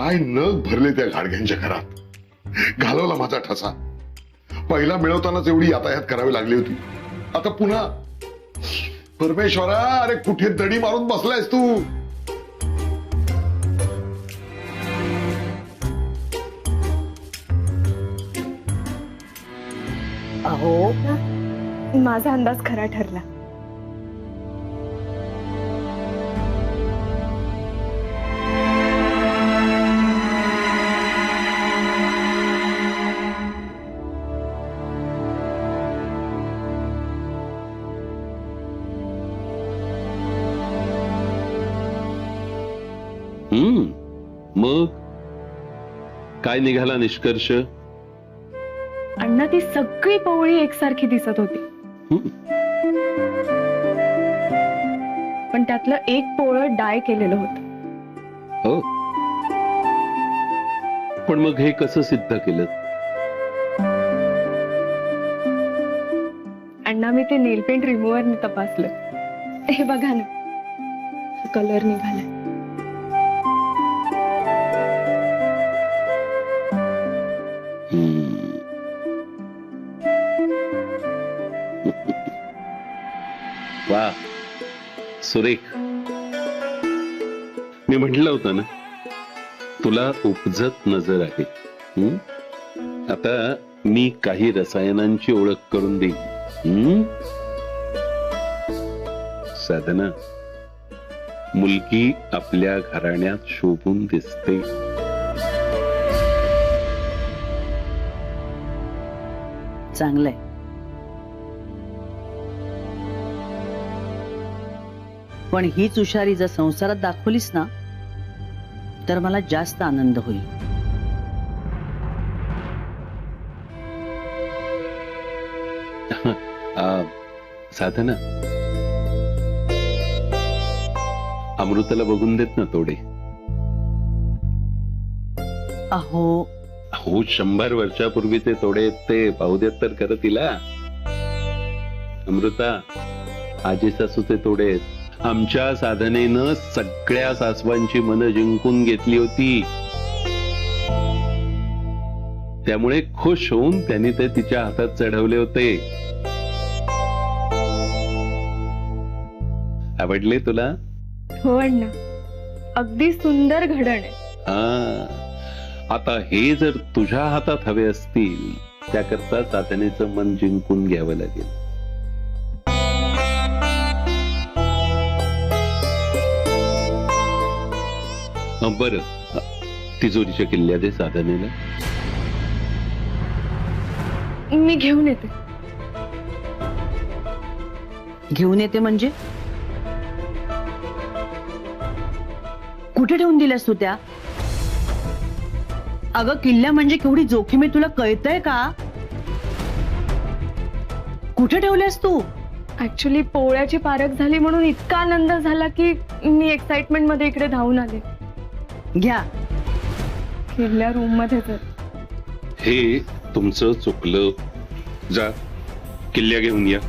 काय नग भरले त्या गाडग्यांच्या घरात. घालवला माझा ठसा. पहिला मिळवतानाच एवढी यातायात करावी लागली होती, आता पुन्हा. परमेश्वरा, अरे कुठे दडी मारून बसलायस तू? अहो, माझा अंदाज खरा ठरला. मग काय निघाला निष्कर्ष? अण्णा, ती सगळी पोवळी एकसारखी दिसत होती, पण त्यातलं एक पोळं डाय केलेलं होतं. हो, पण मग हे कसं सिद्ध केलं? अण्णा, मी ते नेल पेंट रिमूव्हरने तपासलं. हे बघा ना, कलर निघालाय. वा, सुरेख. मी म्हटलं होतं ना, तुला उपजत नजर आहे. आता मी काही रसायनांची ओळख करून देईन. साधना, मुलगी आपल्या घराण्यात शोभून दिसते. चांगलंय. पण हीच हुशारी जर संसारात दाखवलीस ना, तर मला जास्त आनंद होईल. साधना, अमृताला बघून देत ना तोडे. अहो, 100 वर्षापूर्वीचे तोडे ते पाहू देत तर खरं तिला. अमृता, आजी सासूचे तोडे आमच्या साधनेनं सगळ्या सासवांची मनं जिंकून घेतली होती. त्यामुळे खुश होऊन त्यांनी ते तिच्या हातात चढवले होते. आवडले तुला? हो अण्णा, अगदी सुंदर घडण आहे. आता हे जर तुझ्या हातात हवे असतील, त्याकरता साधनेचं मन जिंकून घ्यावं लागेल. बरं, तिजोरीच्या किल्ल्या दे साधनेला. मी घेऊन येते. घेऊन येते म्हणजे? कुठे ठेवून दिल्यास तू त्या? अगं, किल्ल्या म्हणजे केवढी जोखीम आहे, तुला कळतंय का? कुठे ठेवल्यास तू? ऍक्च्युली पोळ्याची पारख झाली म्हणून इतका आनंद झाला की मी एक्साइटमेंट मध्ये इकडे धावून आले. घ्या. किल्ल्या रूम मध्ये. तर हे तुमचं चुकलं. जा, किल्ल्या घेऊन या.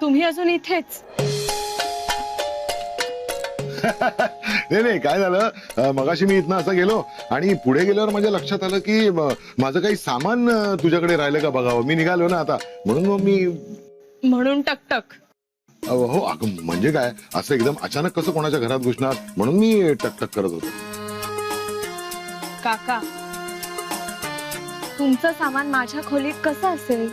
तुम्ही अजून इथेच? नाही, काय झालं, मगाशी मी इथनं असं गेलो आणि पुढे गेल्यावर माझ्या लक्षात आलं की माझं काही सामान तुझ्याकडे राहिलं का बघावं. मी निघालो ना आता, म्हणून मग मी. म्हणून टकटक. हो, अगं म्हणजे काय, असं एकदम अचानक कसं कोणाच्या घरात घुसणार, म्हणून मी टकटक करत होतो. काका, तुमचं सामान माझ्या खोलीत कसं असेल?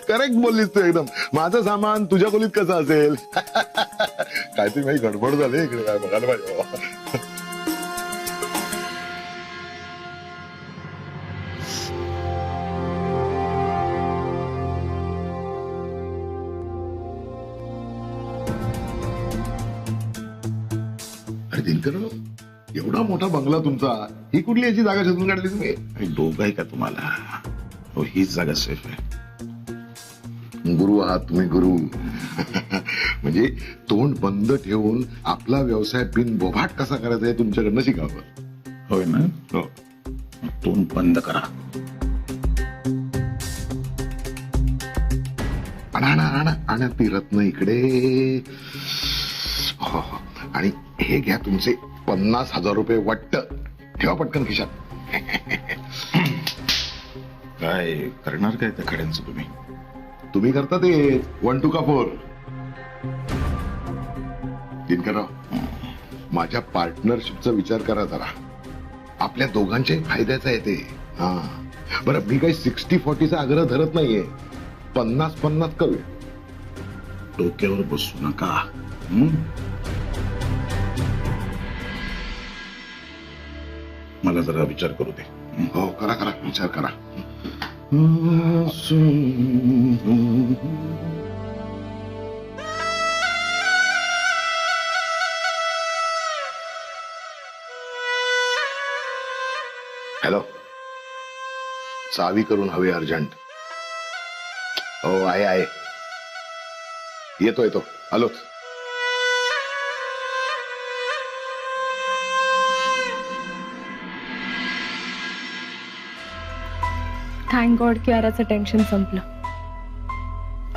करेक्ट बोललीस तू एकदम. माझं सामान तुझ्या खोलीत कसं असेल? काहीतरी माझी गडबड झाली इकडे, काय बघायला पाहिजे बाबा. अरे दिनकर, एवढा मोठा बंगला तुमचा, ही कुठली याची जागा शोधून काढली तुम्ही? डोकं आहे का तुम्हाला? हो, हीच जागा सेफ आहे. गुरु आहात तुम्ही, गुरु. म्हणजे तोंड बंद ठेवून आपला व्यवसाय बिनबोभाट कसा करायचा हे तुमच्याकडनं शिकावं. होय ना? हो. तोंड बंद करा. आणा ती रत्न इकडे. हो. आणि हे घ्या तुमचे 50,000 रुपये वाटत. ठेवा पटकन खिशात. काय करणार काय त्या खड्यांचं तुम्ही? तुम्ही करता ते 1 2 का 4. दिनकरराव, माझ्या पार्टनरशिपचा विचार करा जरा. आपल्या दोघांच्याही फायद्याचा आहे ते. हा बरं, मी काही 60-40चा आग्रह धरत नाहीये. 50-50 करूया. डोक्यावर बसू नका. मला जरा विचार करू दे. हो, करा करा, विचार करा. हॅलो, चावी करून हवे अर्जंट. हो, आहे. येतो आलोच. थँक गॉड कियाराचं टेन्शन संपलं.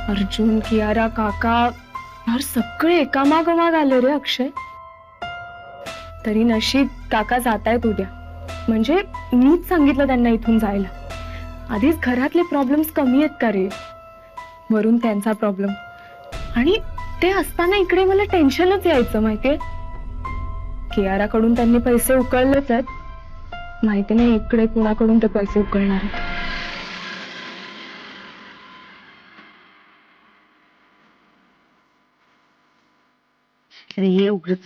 अर्जुन, कियारा, काका यार सगळे एकामागोमाग आले रे अक्षय. तरी नशीब काका जात आहेत उद्या. म्हणजे मीच सांगितलं त्यांना इथून जायला. आधीच घरातले प्रॉब्लेम्स कमी आहेत का रे, वरून त्यांचा प्रॉब्लेम. आणि ते असताना इकडे मला टेन्शनच यायचं माहितीये. कियाराकडून त्यांनी पैसे उकळलेच आहेत, माहिती नाही इकडे कुणाकडून ते पैसे उकळणार आहेत. अरे ये उघडच.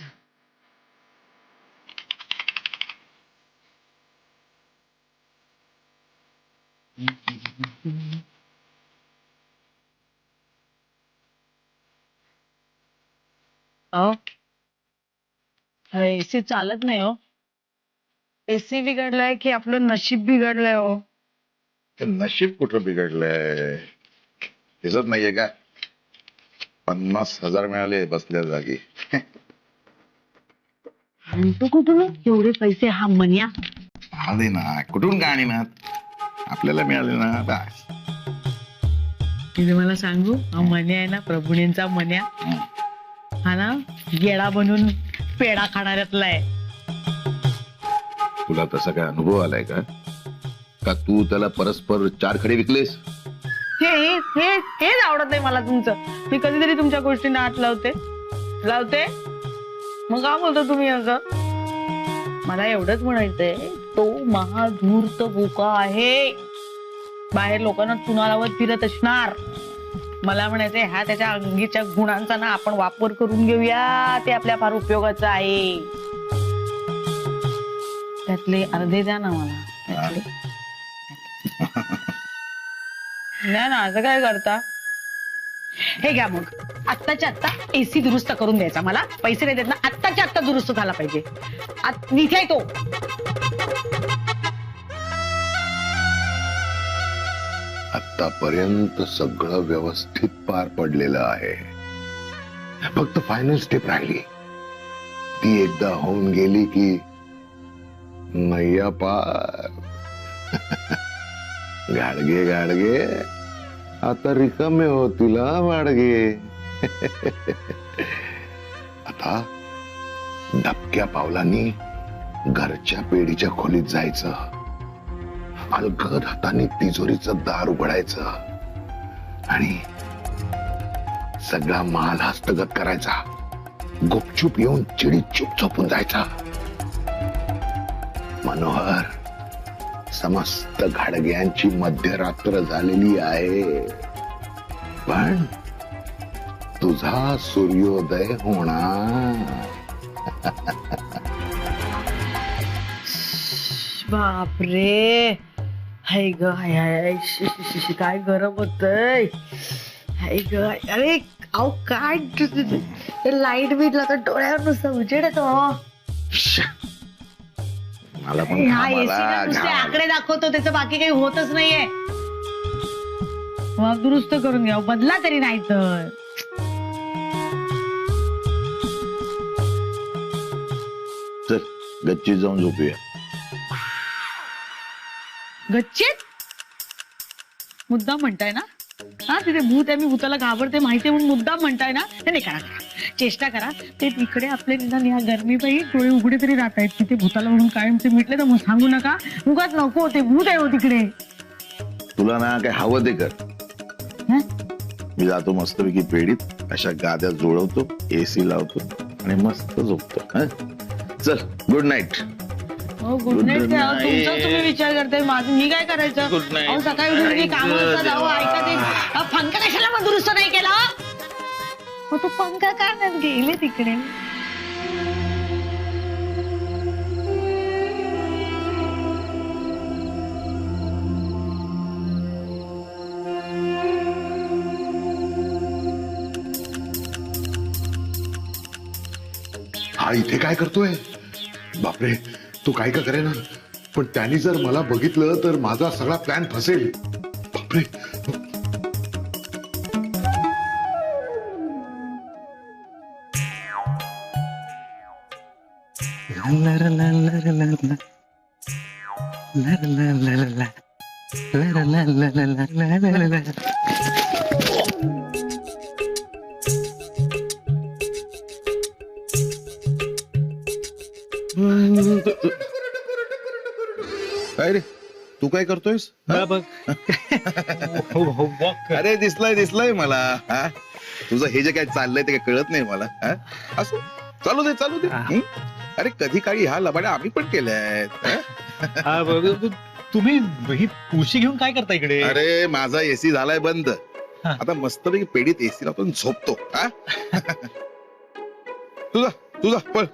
एसी चालत नाही हो. एसी बिघडलाय की आपलं नशीब बिघडलंय हो. ते नशीब कुठं बिघडलंय? दिसत नाहीये का? 50,000 मिळाले बसल्या जागी. आणतो कुठून एवढे पैसे हा मन्या? आले ना, कुठून का आणीनात? आपल्याला मिळाले ना. बस. तिथे मला सांगू, हा मन्या आहे ना, प्रभुणींचा मन्या. हा ना, येडा बनून पेडा खाणाऱ्यातला आहे. तुला तसा काय अनुभव आलाय का? का तू त्याला परस्पर 4 खडे विकलेस? हेच आवडत नाही मला तुमचं. मी कधीतरी तुमच्या गोष्टींना हात लावते. मग का बोलतो तुम्ही असं? मला एवढंच म्हणायचंय, तो महाधूर्त बोका आहे. बाहेर लोकांना चुनालावत फिरत असणार. मला म्हणायचंय, ह्या त्याच्या अंगीच्या गुणांचा ना आपण वापर करून घेऊया. ते आपल्या फार उपयोगाचं आहे. त्यातले अर्धे द्या ना मला. नाही ना, असं काय करता? हे घ्या मग. आत्ताच्या आत्ता एसी दुरुस्त करून द्यायचा. मला पैसे नाही देत ना, आत्ताच्या आत्ता दुरुस्त झाला पाहिजे. इथे आहे तो. आतापर्यंत सगळं व्यवस्थित पार पडलेलं आहे. फक्त फायनल स्टेप राहिली. ती एकदा होऊन गेली की नैया पार. गाडगे आता रिकामे होतील वाडगे. आता धपक्या पावलांनी घरच्या पेढीच्या खोलीत जायचं. अलगद हाताने तिजोरीचं दार उघडायचं आणि सगळा माल हस्तगत करायचा. गुपचूप येऊन चिडी चूप झोपून जायचा. मनोहर, समस्त घाडग्यांची मध्यरात्र झालेली आहे, पण तुझा सूर्योदय होणार. बापरे, हाय ग, हाय हाय, काय गरम होतय. हाय ग, अरे अहो काय लाईट बिटला तर डोळ्यावर नुसतं उजेड येतो. मला पण हा कामाला एसी नुसते घाम. आकडे दाखवतो, त्याचं बाकी काही होतच नाहीये. मग दुरुस्त करून घ्या, बदला तरी नाही तर. चल गच्ची जाऊन झोपूया. गच्चीत मुद्दाम म्हणताय ना? हा, तिथे भूत आहे, मी भूताला घाबरते माहितीये म्हणून मुद्दाम म्हणताय ना? नाही करा, चेष्टा करा. ते तिकडे आपले निदान या गरमी पायी डोळे उघडे तरी राहत आहेत. तिथे भूताला म्हणून कायमचे मिटले तर मग सांगू नका. उगाच नको, ते भूत आहे हो तिकडे. तुला ना काय हवं ते कर. हं? मी जातो मस्तपैकी पेढीत, अशा गाद्या जुळवतो, एसी लावतो आणि मस्त झोपतो. हं? चल, गुड नाईट. हो, गुड नाईट. तुमचा तुम्ही विचार करताय, माझं मी काय करायचं? Good night. अहो, सकाळी उठून मी कामाला जावं, ऐका ते पंखा कशाला मग दुरुस्त नाही केला? हो, तो पंखा काय नाही गेले तिकडे. हा इथे काय करतोय? बापरे, तो काय का करे ना, पण त्यांनी जर मला बघितलं तर माझा सगळा प्लॅन फसेल. बापरे. काय रे, तू काय करतोयस? अरे दिसलंय मला. हा? तुझं हे जे काय चाललंय ते काय कळत नाही मला. हा? असं चालू दे. हं? अरे कधी काळी ह्या लबाड्या आम्ही पण केल्यात. तुम्ही ही उशी घेऊन काय करता इकडे? अरे माझा एसी झालाय बंद. हा. आता मस्तपैकी पेढीत एसी लावतो आणि झोपतो. हा? तुझा पळ.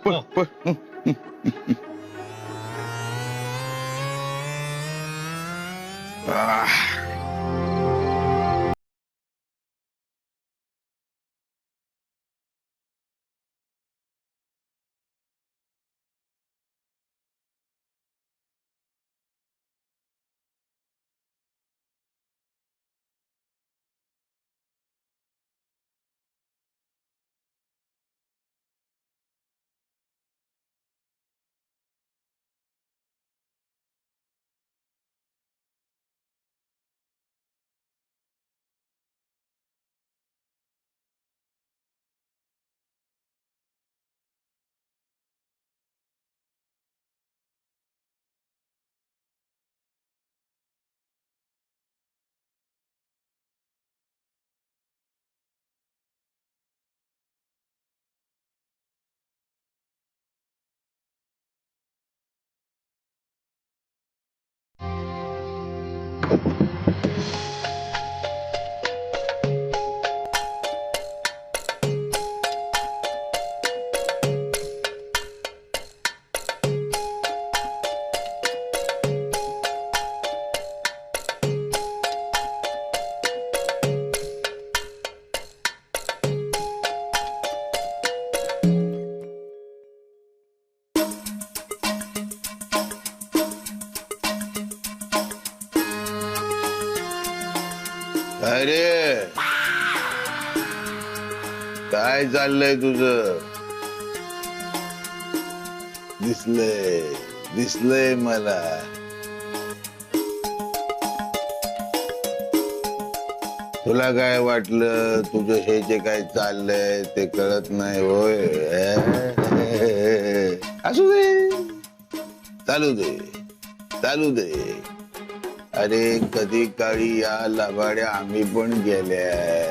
अरे काय चाललंय तुझं? दिसलंय मला. तुला काय वाटलं तुझं हे जे काय चाललंय ते कळत नाही होय? असू दे, चालू दे. अरे कधी काळी या लबाड्या आम्ही पण गेल्या.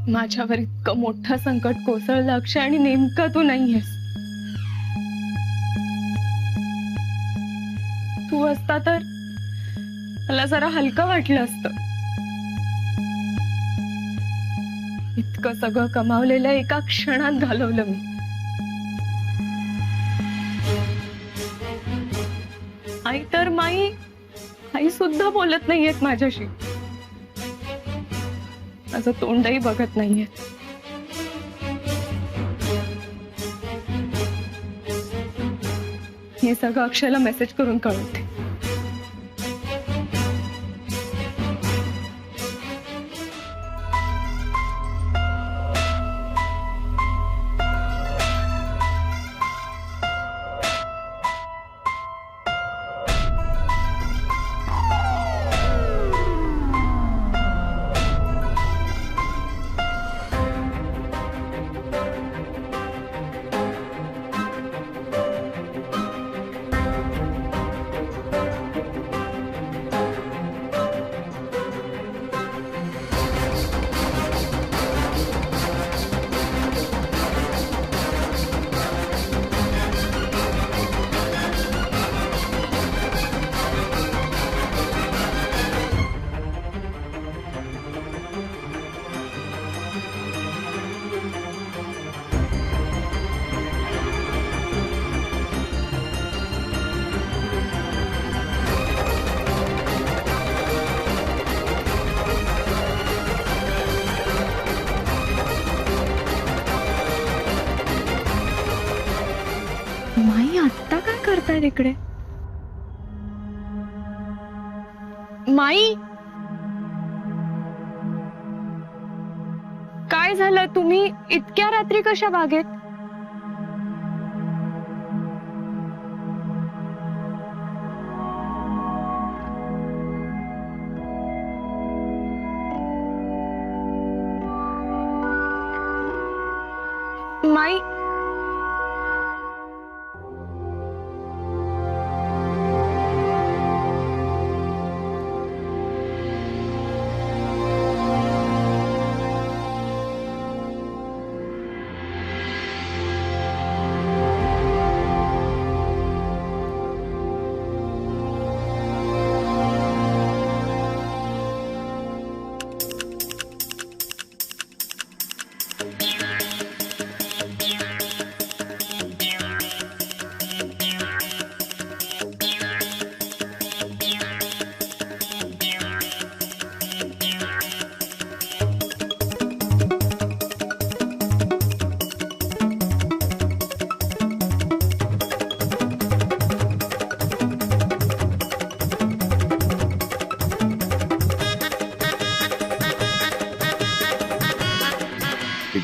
माझ्यावर इतकं मोठं संकट कोसळलं अक्षय, आणि नेमकं तू नाहीयेस. तू असता तर मला जरा हलकं वाटलं असतं. इतकं सगळं कमावलेलं एका क्षणात घालवलं मी. आई तर आई सुद्धा बोलत नाहीयेत माझ्याशी, माझं तोंडही बघत नाहीयेत. हे सगळं अक्षयला मेसेज करून कळवते. माई आत्ता काय करताय तिकडे? माई, काय झालं? तुम्ही इतक्या रात्री कशा बागेत? माई,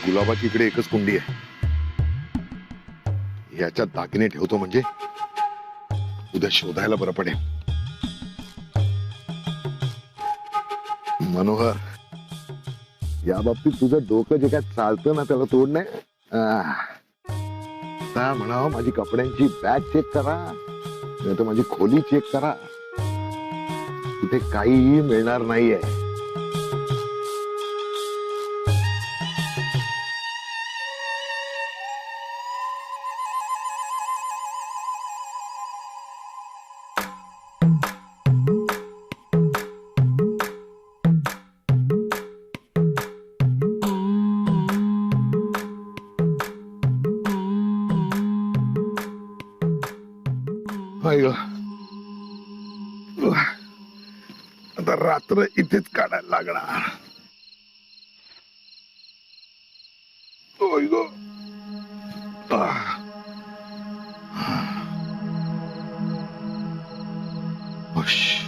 गुलाबाची इकडे एकच कुंडी आहे. याच्यात दागिने ठेवतो म्हणजे उद्या शोधायला बरं पडेल. मनोहर, या बाबतीत तुझं डोकं जे काय चालतं ना त्याला तोड नाही. म्हणावं माझी कपड्यांची बॅग चेक करा, नाही तर माझी खोली चेक करा, तिथे काहीही मिळणार नाहीये. आता रात्र इथेच काढायला लागणार. ओय गो. हुश.